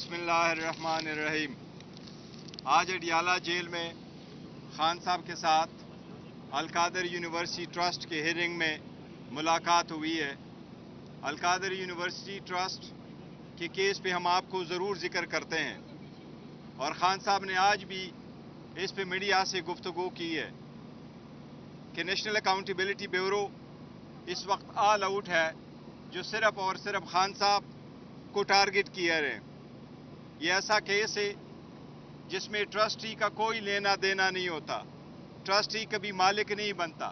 बिस्मिल्लाहिर्रहमानिर्रहीम। आज अडियाला जेल में खान साहब के साथ अलकादर यूनिवर्सिटी ट्रस्ट के हियरिंग में मुलाकात हुई है। अलकादर यूनिवर्सिटी ट्रस्ट के केस पे हम आपको ज़रूर ज़िक्र करते हैं और ख़ान साहब ने आज भी इस पे मीडिया से गुफ्तगू की है कि नेशनल अकाउंटेबिलिटी ब्यूरो इस वक्त ऑल आउट है, जो सिर्फ और सिर्फ ख़ान साहब को टारगेट किया रहे। ये ऐसा केस है जिसमें ट्रस्टी का कोई लेना देना नहीं होता, ट्रस्टी कभी मालिक नहीं बनता।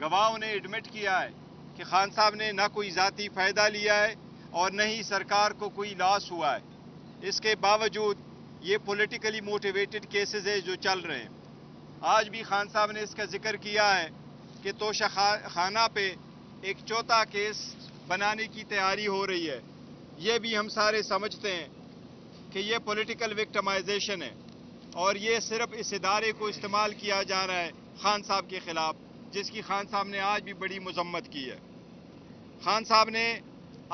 गवाहों ने एडमिट किया है कि खान साहब ने ना कोई ज़ाती फ़ायदा लिया है और न ही सरकार को कोई लॉस हुआ है। इसके बावजूद ये पॉलिटिकली मोटिवेटेड केसेस है जो चल रहे हैं। आज भी खान साहब ने इसका जिक्र किया है कि तोशा खाना पे एक चौथा केस बनाने की तैयारी हो रही है। ये भी हम सारे समझते हैं कि ये पॉलिटिकल विक्टिमाइजेशन है और ये सिर्फ इस इदारे को इस्तेमाल किया जा रहा है खान साहब के खिलाफ, जिसकी खान साहब ने आज भी बड़ी मजम्मत की है। खान साहब ने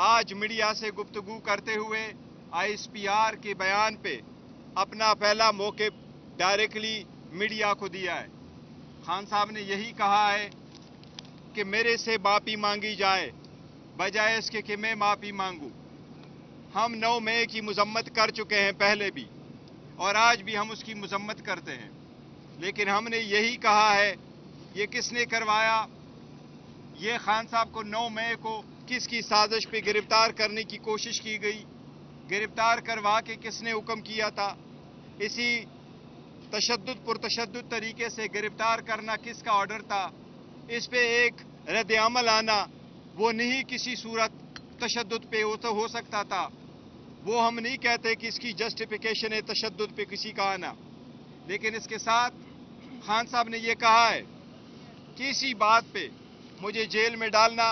आज मीडिया से गुफ्तगू करते हुए ISPR के बयान पे अपना पहला मौक़िफ़ डायरेक्टली मीडिया को दिया है। खान साहब ने यही कहा है कि मेरे से माफ़ी मांगी जाए बजाय इसके कि मैं माफ़ी मांगूं। हम 9 मई की मजम्मत कर चुके हैं पहले भी और आज भी हम उसकी मजम्मत करते हैं, लेकिन हमने यही कहा है ये किसने करवाया। ये खान साहब को 9 मई को किसकी साजिश पे गिरफ्तार करने की कोशिश की गई, गिरफ्तार करवा के किसने हुक्म किया था, इसी पुरतशद्दुद तरीके से गिरफ्तार करना किसका ऑर्डर था। इस पे एक रद्द अमल आना वो नहीं किसी सूरत तशद्दुद पे हो सकता था। वो हम नहीं कहते कि इसकी जस्टिफिकेशन है तशद्दुद पे किसी का आना, लेकिन इसके साथ खान साहब ने ये कहा है कि इसी बात पे मुझे जेल में डालना,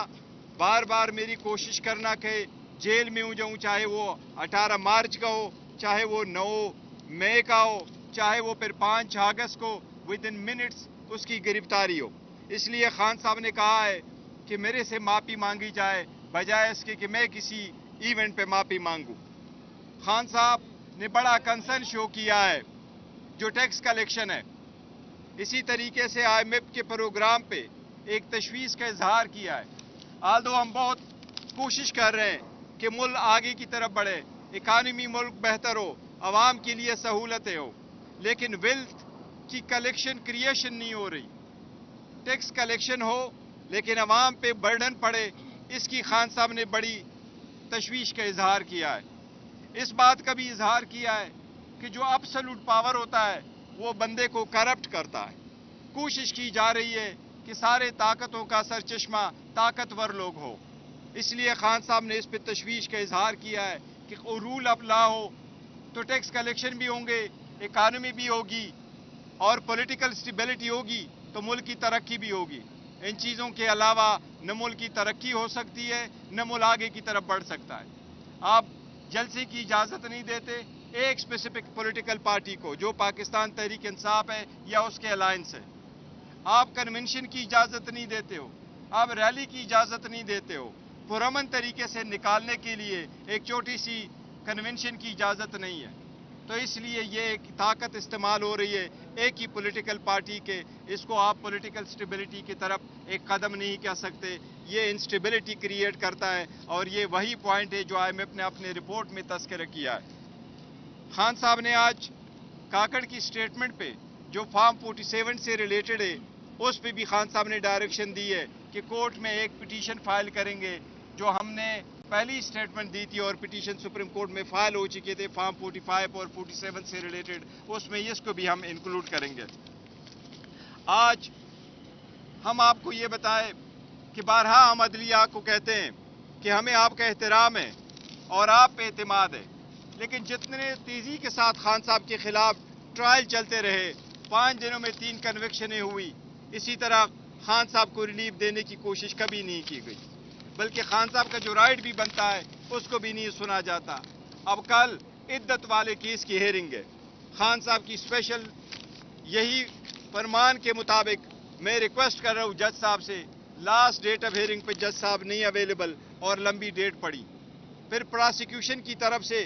बार बार मेरी कोशिश करना कि जेल में हो जाऊं, चाहे वो 18 मार्च का हो, चाहे वो 9 मई का हो, चाहे वो फिर 5 अगस्त को विद इन मिनट्स उसकी गिरफ्तारी हो। इसलिए खान साहब ने कहा है कि मेरे से माफ़ी मांगी जाए बजाय इसके कि मैं किसी इवेंट पे माफ़ी मांगूं। खान साहब ने बड़ा कंसर्न शो किया है जो टैक्स कलेक्शन है। इसी तरीके से IMF के प्रोग्राम पे एक तशवीश का इजहार किया है। आल्दो हम बहुत कोशिश कर रहे हैं कि मुल्क आगे की तरफ बढ़े, इकानमी मुल्क बेहतर हो, आवाम के लिए सहूलतें हो, लेकिन वेल्थ की कलेक्शन क्रिएशन नहीं हो रही। टैक्स कलेक्शन हो लेकिन आवाम पे बर्डन पड़े, इसकी खान साहब ने बड़ी तशवीश का इजहार किया है। इस बात का भी इजहार किया है कि जो एब्सोल्यूट पावर होता है वो बंदे को करप्ट करता है। कोशिश की जा रही है कि सारे ताकतों का सरचश्मा ताकतवर लोग हो। इसलिए खान साहब ने इस पर तशवीश का इजहार किया है कि रूल ऑफ लॉ हो तो टैक्स कलेक्शन भी होंगे, इकानमी भी होगी और पॉलिटिकल स्टेबिलिटी होगी तो मुल्क की तरक्की भी होगी। इन चीज़ों के अलावा न मुल्क की तरक्की हो सकती है न मुल्क आगे की तरफ बढ़ सकता है। आप जलसे की इजाज़त नहीं देते एक स्पेसिफिक पॉलिटिकल पार्टी को जो पाकिस्तान तहरीक इंसाफ है या उसके अलायंस है। आप कन्वेंशन की इजाज़त नहीं देते हो, आप रैली की इजाज़त नहीं देते हो। पुरअमन तरीके से निकालने के लिए एक छोटी सी कन्वेंशन की इजाज़त नहीं है। तो इसलिए ये एक ताकत इस्तेमाल हो रही है एक ही पॉलिटिकल पार्टी के। इसको आप पॉलिटिकल स्टेबिलिटी की तरफ एक कदम नहीं कह सकते, ये इंस्टेबिलिटी क्रिएट करता है और ये वही पॉइंट है जो IMF ने अपने रिपोर्ट में तस्करा किया है। खान साहब ने आज काकड़ की स्टेटमेंट पे जो फॉर्म 47 से रिलेटेड है उस पे भी खान साहब ने डायरेक्शन दी है कि कोर्ट में एक पिटीशन फाइल करेंगे। जो हमने पहली स्टेटमेंट दी थी और पिटीशन सुप्रीम कोर्ट में फाइल हो चुके थे फॉर्म 45 और 47 से रिलेटेड, उसमें इसको भी हम इंक्लूड करेंगे। आज हम आपको ये बताएं कि बारहा हम अदलिया को कहते हैं कि हमें आपका एहतराम है और आप पे एतमाद है, लेकिन जितने तेज़ी के साथ खान साहब के खिलाफ ट्रायल चलते रहे, 5 दिनों में 3 कन्विक्शनें हुई, इसी तरह खान साहब को रिलीफ देने की कोशिश कभी नहीं की गई, बल्कि खान साहब का जो राइट भी बनता है उसको भी नहीं सुना जाता। अब कल इद्दत वाले केस की हेयरिंग है। खान साहब की स्पेशल यही फरमान के मुताबिक मैं रिक्वेस्ट कर रहा हूँ जज साहब से, लास्ट डेट ऑफ हेयरिंग पे जज साहब नहीं अवेलेबल और लंबी डेट पड़ी। फिर प्रोसिक्यूशन की तरफ से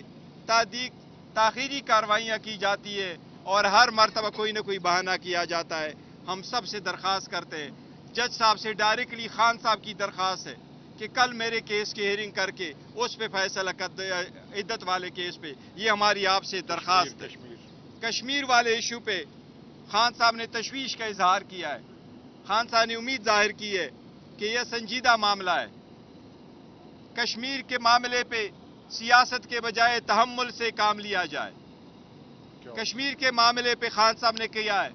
ताखीरी कार्रवाइयाँ की जाती है और हर मरतबा कोई ना कोई बहाना किया जाता है। हम सब से दरख्वास्त करते हैं, जज साहब से डायरेक्टली खान साहब की दरख्वास्त है कि कल मेरे केस की हियरिंग करके उस पे फैसला कर दे, इद्दत वाले केस पे। ये हमारी आपसे दरख्वास्त है। कश्मीर वाले इशू पे खान साहब ने तशवीश का इजहार किया है। खान साहब ने उम्मीद जाहिर की है कि यह संजीदा मामला है। कश्मीर के मामले पे सियासत के बजाय तहम्मुल से काम लिया जाए। कश्मीर के मामले पे खान साहब ने किया है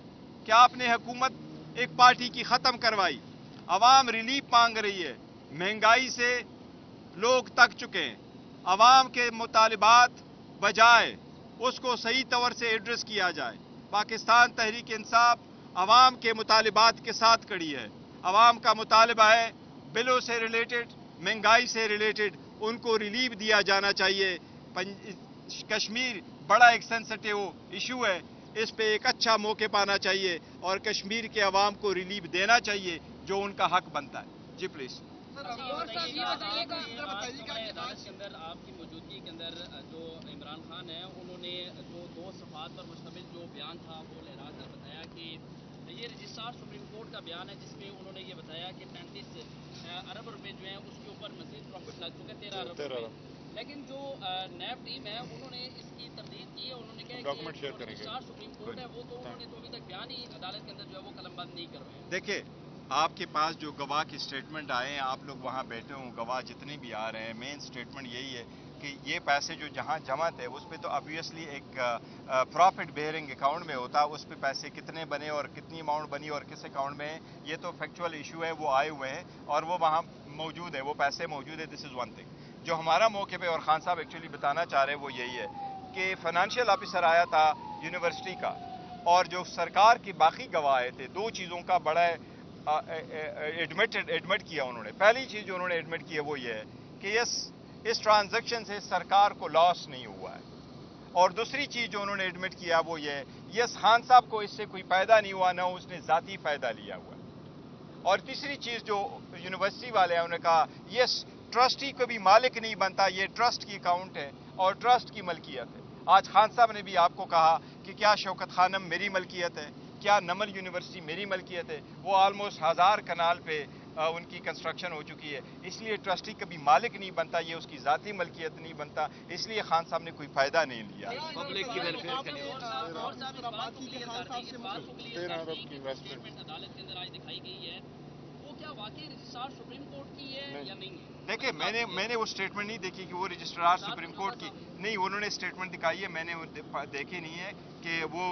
कि आपने हुकूमत एक पार्टी की ख़त्म करवाई, अवाम रिलीफ मांग रही है, महंगाई से लोग तक चुके हैं। अवाम के मुतालिबात बजाय उसको सही तौर से एड्रेस किया जाए। पाकिस्तान तहरीक इंसाफ अवाम के मुतालिबात के साथ खड़ी है। अवाम का मुतालिबा है बिलों से रिलेटेड, महंगाई से रिलेटेड उनको रिलीफ दिया जाना चाहिए। कश्मीर बड़ा एक सेंसिटिव इशू है, इस पे एक अच्छा मौके पाना चाहिए और कश्मीर के अवाम को रिलीफ देना चाहिए जो उनका हक बनता है। जी प्लीज। अंदर आपकी मौजूदगी के अंदर जो इमरान खान है उन्होंने जो 2 सफ़हात पर मुश्तमिल जो बयान था वो लहरा कर बताया कि ये रजिस्ट्रार सुप्रीम कोर्ट का बयान है जिसमें उन्होंने ये बताया कि 35 अरब रुपए जो हैं उसके ऊपर मजीद प्रॉफिट लग चुके 13 अरब रुपए। लेकिन जो नैब टीम है उन्होंने इसकी तरदीद की है। उन्होंने कहा कि रजिस्ट्रार सुप्रीम कोर्ट है वो तो उन्होंने तो अभी तक बयान ही अदालत के अंदर जो है वो कलमबंद नहीं करवाया। देखिए, आपके पास जो गवाह की स्टेटमेंट आए हैं, आप लोग वहाँ बैठे हों, गवाह जितने भी आ रहे हैं, मेन स्टेटमेंट यही है कि ये पैसे जो जहाँ जमा थे उस पर तो ऑब्वियसली एक प्रॉफिट बेयरिंग अकाउंट में होता, उस पर पैसे कितने बने और कितनी अमाउंट बनी और किस अकाउंट में है, ये तो फैक्चुअल इशू है, वो आए हुए हैं और वो वहाँ मौजूद है, वो पैसे मौजूद है। This is one thing. जो हमारा मौके पे और खान साहब एक्चुअली बताना चाह रहे हैं वो यही है कि फाइनेंशियल ऑफिसर आया था यूनिवर्सिटी का और जो सरकार के बाकी गवाह आए थे, 2 चीज़ों का बड़ा एडमिट किया उन्होंने। पहली चीज़ जो उन्होंने एडमिट की है वो ये है कि इस ट्रांजैक्शन से सरकार को लॉस नहीं हुआ है। और दूसरी चीज़ जो उन्होंने एडमिट किया वो ये है, यस खान साहब को इससे कोई फ़ायदा नहीं हुआ, ना उसने ज़ाती फ़ायदा लिया हुआ है। और तीसरी चीज़ जो यूनिवर्सिटी वाले हैं उन्होंने कहा, यस ट्रस्टी को भी मालिक नहीं बनता, ये ट्रस्ट की अकाउंट है और ट्रस्ट की मलकियत है। आज खान साहब ने भी आपको कहा कि क्या शौकत खानम मेरी मलकियत है, क्या नमल यूनिवर्सिटी मेरी मलकियत है। वो ऑलमोस्ट 1000 कनाल पे उनकी कंस्ट्रक्शन हो चुकी है, इसलिए ट्रस्टी कभी मालिक नहीं बनता, ये उसकी ज़ाती मलकियत नहीं बनता, इसलिए खान साहब ने कोई फ़ायदा नहीं लिया। पब्लिक की वेलफेयर के लिए अदालत के अंदर आज दिखाई गई है, वो क्या वाकई रजिस्ट्रार सुप्रीम कोर्ट की है या नहीं है? देखिए, मैंने वो स्टेटमेंट नहीं देखी कि वो रजिस्ट्रार सुप्रीम कोर्ट की नहीं, उन्होंने स्टेटमेंट दिखाई है, मैंने देखी नहीं है कि वो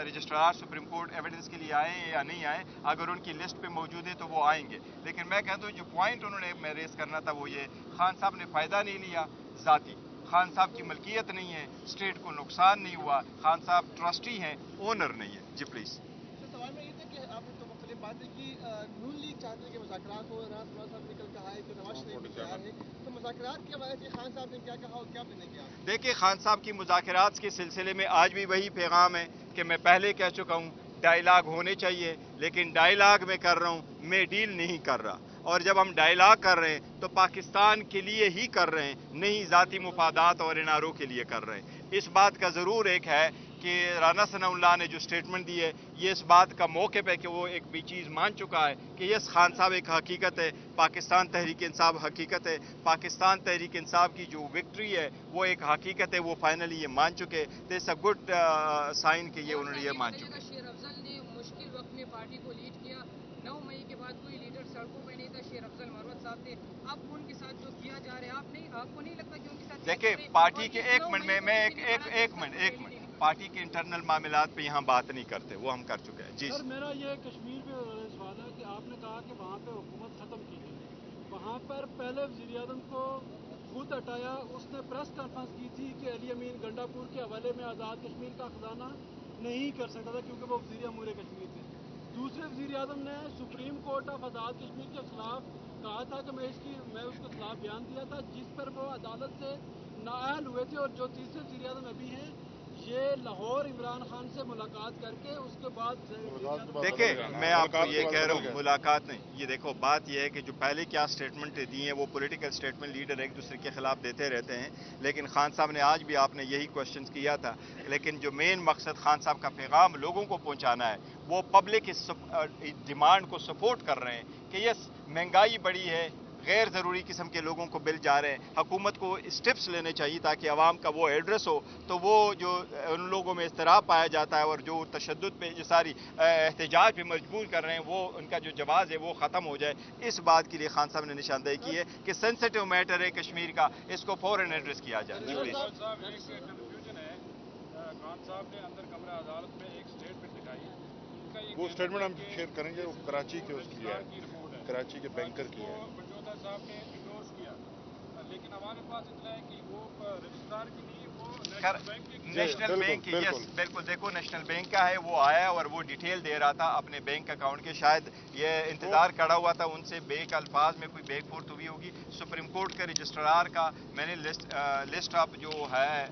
रजिस्ट्रार सुप्रीम कोर्ट एविडेंस के लिए आए हैं या नहीं आए। अगर उनकी लिस्ट पे मौजूद है तो वो आएंगे। लेकिन मैं कहता हूँ जो पॉइंट उन्होंने रेस करना था वो ये, खान साहब ने फ़ायदा नहीं लिया ज़ाती, खान साहब की मलकियत नहीं है, स्टेट को नुकसान नहीं हुआ, खान साहब ट्रस्टी हैं, ओनर नहीं है। जी प्लीज़। सवाल में ये था कि आपने तो मुख्तलिफ बात है कि नून लीग चाहते हैं कि मुज़ाकरात हो, राज साहब ने कल कहा है कि नवाज शरीफ भी तैयार है, तो मुज़ाकरात के हवाले से खान साहब ने क्या कहा और क्या आपने नहीं किया? देखिए, खान साहब की मुज़ाकरात के सिलसिले में आज भी वही पैगाम है कि मैं पहले कह चुका हूँ, डायलाग होने चाहिए, लेकिन डायलाग में कर रहा हूँ, मैं डील नहीं कर रहा। और जब हम डायलाग कर रहे हैं तो पाकिस्तान के लिए ही कर रहे हैं, नहीं ज़ाती मुफादात और एनआरओ के लिए कर रहे हैं। इस बात का ज़रूर एक है कि राना सनाउल्लाह ने जो स्टेटमेंट दी है, ये इस बात का मौके पे कि वो एक भी चीज़ मान चुका है कि यस खान साहब एक हकीकत है, पाकिस्तान तहरीक इंसाफ हकीकत है, पाकिस्तान तहरीक इंसाफ की जो विक्ट्री है वो एक हकीकत है, वो फाइनली ये मान चुके। दिस अ गुड साइन कि ये उन्होंने ये मान चुके। शेर अफजल ने मुश्किल वक्त में पार्टी को लीड किया, 9 मई के बाद कोई लीडर सड़कों में नहीं था, शेर अफजल मरवत साहब थे। अब उनके साथ जो किया जा रहा है, आपको नहीं लगता कि उनके साथ? देखिए, पार्टी के एक मिनट पार्टी के इंटरनल मामलात पे यहाँ बात नहीं करते, वो हम कर चुके हैं। जी सर, मेरा ये कश्मीर पे सवाल है कि आपने कहा कि वहाँ पे हुकूमत ख़त्म की गई, वहाँ पर पहले वज़ीर आज़म को खुद हटाया, उसने प्रेस कॉन्फ्रेंस की थी कि अली अमीन गंडापुर के हवाले में आज़ाद कश्मीर का खजाना नहीं कर सकता था क्योंकि वो वज़ीर अमूर कश्मीर थे। दूसरे वज़ीर आज़म ने supreme court of Azad Kashmir के ख़िलाफ़ कहा था कि मैं उसके खिलाफ बयान दिया था, जिस पर वो अदालत से नाअहल हुए थे। और जो तीसरे वज़ीर आज़म अभी हैं یہ لاہور عمران خان سے ملاقات کر کے اس کے بعد دیکھیں میں آپ کو یہ کہہ رہا ہوں ملاقات نہیں. یہ دیکھو بات یہ ہے کہ جو پہلے کیا سٹیٹمنٹ دی ہیں وہ پولیٹیکل سٹیٹمنٹ لیڈر ایک دوسرے کے خلاف دیتے رہتے ہیں, لیکن خان صاحب نے آج بھی آپ نے یہی کوشچنز کیا تھا, لیکن جو مین مقصد خان صاحب کا پیغام لوگوں کو پہنچانا ہے وہ پبلک اس ڈیمانڈ کو سپورٹ کر رہے ہیں کہ یہ مہنگائی بڑی ہے, غیر ضروری قسم کے لوگوں کو بل جا رہے ہیں, حکومت کو اسٹیپس لینے چاہیے تاکہ عوام کا وہ ایڈریس ہو, تو وہ جو ان لوگوں میں اضطراب پایا جاتا ہے اور جو تشدد پہ جو ساری احتجاج پہ مجبور کر رہے ہیں وہ ان کا جو جواز ہے وہ ختم ہو جائے. اس بات کے لیے خان صاحب نے نشاندہی کی ہے کہ سینسٹیو میٹر ہے کشمیر کا, اس کو فوراً ایڈریس کیا جائے. خان صاحب نے اندر کمرہ عدالت میں ایک اسٹیٹمنٹ دکھائی, وہ اسٹیٹمنٹ ہم شیئر کریں گے, وہ کراچی کے اس کی ہے, کراچی کے بینکر کی ہے. بنجوتا صاحب نے انڈورس کیا, لیکن ہمارے پاس اطلاع ہے کہ وہ رجسٹرار کی نہیں, وہ نیشنل بینک کی. یس بالکل, دیکھو نیشنل بینک کا ہے, وہ آیا اور وہ ڈیٹیل دے رہا تھا اپنے بینک اکاؤنٹ کے. شاید یہ انتظار کڑا ہوا تھا ان سے بیک الفاظ میں کوئی بیک فورت ہوئی ہوگی. سپریم کورٹ کے رجسٹرار کا میں نے لسٹ آف جو ہے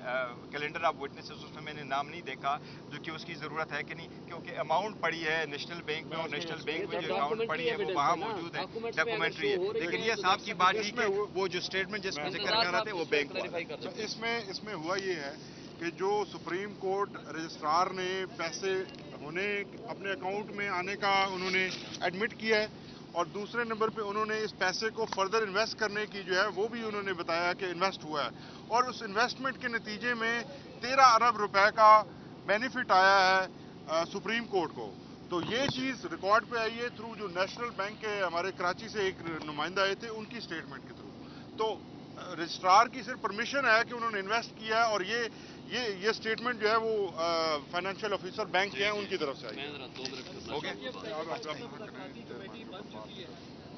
کیلنڈر آف وٹنسز اس میں نے نام نہیں دیکھا, جو کہ اس کی ضرورت ہے کہ نہیں, کیونکہ اماؤنٹ پڑی ہے نیشنل بینک میں اور نیشنل بینک میں جو اکاؤنٹ پڑی ہے وہ وہاں موجود ہے, ڈاکومنٹری ہے. لیکن یہ صاحب کی بات ٹھیک ہے, وہ جو اسٹیٹمنٹ جس میں ذکر کر رہے تھے وہ بینک کا. اس میں ہوا یہ ہے کہ جو سپریم کورٹ رجسٹرار نے پیسے ہونے اپنے اکاؤنٹ میں آنے کا انہوں نے ایڈمٹ کیا ہے, اور دوسرے نمبر پہ انہوں نے اس پیسے کو فردر انویسٹ کرنے کی جو ہے وہ بھی انہوں نے بتایا کہ انویسٹ ہوا ہے, اور اس انویسٹمنٹ کے نتیجے میں 13 ارب روپے کا بینیفٹ آیا ہے سپریم کورٹ کو. تو یہ چیز ریکارڈ پہ آئی ہے تھرو جو نیشنل بینک کے ہمارے کراچی سے ایک نمائندہ آئے تھے ان کی اسٹیٹمنٹ کے تھرو. تو رجسٹرار کی صرف پرمیشن ہے کہ انہوں نے انویسٹ کیا ہے, اور یہ اسٹیٹمنٹ جو ہے وہ فائنینشیل آفیسر بینک کے ہیں ان کی طرف سے آئی ہے.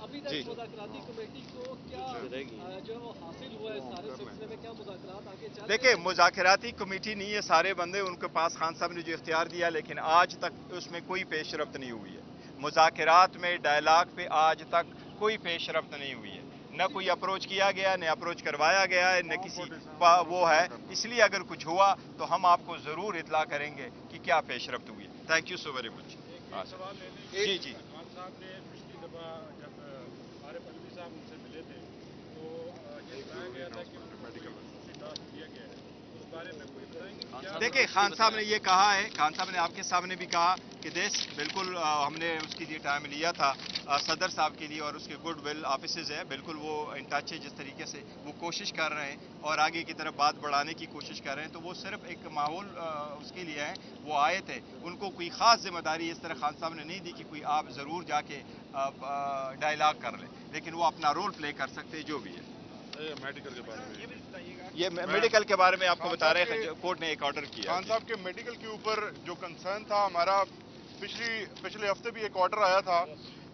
ابھی تک مذاکراتی کمیٹی کو کیا جو حاصل ہوا ہے سارے سلسلے میں, کیا مذاکرات آگے چل رہے ہیں؟ دیکھیں مذاکراتی کمیٹی نہیں ہے, سارے بندے ان کے پاس خان صاحب نے جو اختیار دیا, لیکن آج تک اس میں کوئی پیش رفت نہیں ہوئی ہے. مذاکرات میں ڈائلاگ پہ آج تک کوئی پیش رفت نہیں ہوئی ہے, نہ کوئی اپروچ کیا گیا, نہ اپروچ کروایا گیا ہے, نہ کسی وہ ہے. اس لیے اگر کچھ ہوا تو ہم آپ کو ضرور اطلاع کریں گے کہ کیا پیش رفت ہوئی ہے. Thank you so very much. جی جی خان صاحب نے پچھلی دفعہ جب عارف علوی صاحب ان سے ملے تھے تو یہ بتایا گیا تھا کہ ان کو خصوصی ٹاسک دیا گیا ہے, اس بارے میں کوئی بتائیں گے؟ دیکھیں خان صاحب نے یہ کہا ہے, خان صاحب نے آپ کے سامنے بھی کہا کہ دیش بالکل ہم نے اس کے لیے ٹائم لیا تھا صدر صاحب کے لیے, اور اس کے گڈ ول آفیسز ہے, بالکل وہ ان ٹچ ہے, جس طریقے سے وہ کوشش کر رہے ہیں اور آگے کی طرف بات بڑھانے کی کوشش کر رہے ہیں. تو وہ صرف ایک ماحول اس کے لیے ہے, وہ آئے تھے, ان کو کوئی خاص ذمہ داری اس طرح خان صاحب نے نہیں دی کہ کوئی آپ ضرور جا کے ڈائلاگ کر لیں, لیکن وہ اپنا رول پلے کر سکتے جو بھی ہے. میڈیکل کے بارے میں یہ میڈیکل کے بارے میں آپ کو بتا رہے ہیں, کورٹ نے ایک آرڈر کیا. خان صاحب کے میڈیکل کے اوپر جو کنسرن تھا ہمارا, پچھلے ہفتے بھی ایک آرڈر آیا تھا,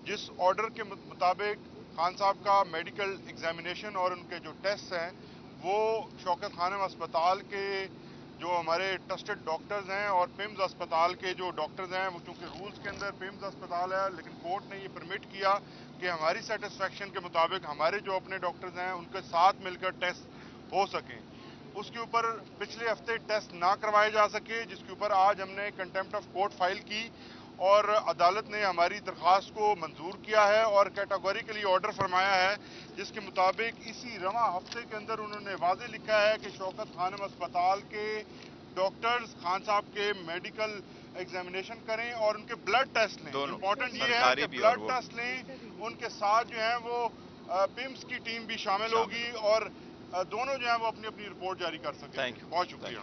جس آرڈر کے مطابق خان صاحب کا میڈیکل ایگزامینیشن اور ان کے جو ٹیسٹ ہیں وہ شوکت خانم اسپتال کے جو ہمارے ٹرسٹڈ ڈاکٹرز ہیں اور پیمز اسپتال کے جو ڈاکٹرز ہیں, وہ چونکہ رولز کے اندر پیمز اسپتال ہے, لیکن کورٹ نے یہ پرمٹ کیا کہ ہماری سیٹسفیکشن کے مطابق ہمارے جو اپنے ڈاکٹرز ہیں ان کے ساتھ مل کر ٹیسٹ ہو سکیں. اس کے اوپر پچھلے ہفتے ٹیسٹ نہ کروائے جا سکے, جس کے اوپر آج ہم نے کنٹیمپٹ آف کورٹ فائل کی اور عدالت نے ہماری درخواست کو منظور کیا ہے اور کیٹاگوریکلی آرڈر فرمایا ہے, جس کے مطابق اسی رواں ہفتے کے اندر انہوں نے واضح لکھا ہے کہ شوکت خانم اسپتال کے ڈاکٹرز خان صاحب کے میڈیکل ایگزامینیشن کریں اور ان کے بلڈ ٹیسٹ لیں. امپورٹنٹ یہ ہے کہ بلڈ ٹیسٹ لیں, ان کے ساتھ جو ہیں وہ پیمز کی ٹیم بھی شامل ہوگی اور دونوں جو ہیں وہ اپنی اپنی رپورٹ جاری کر سکیں. بہت شکریہ.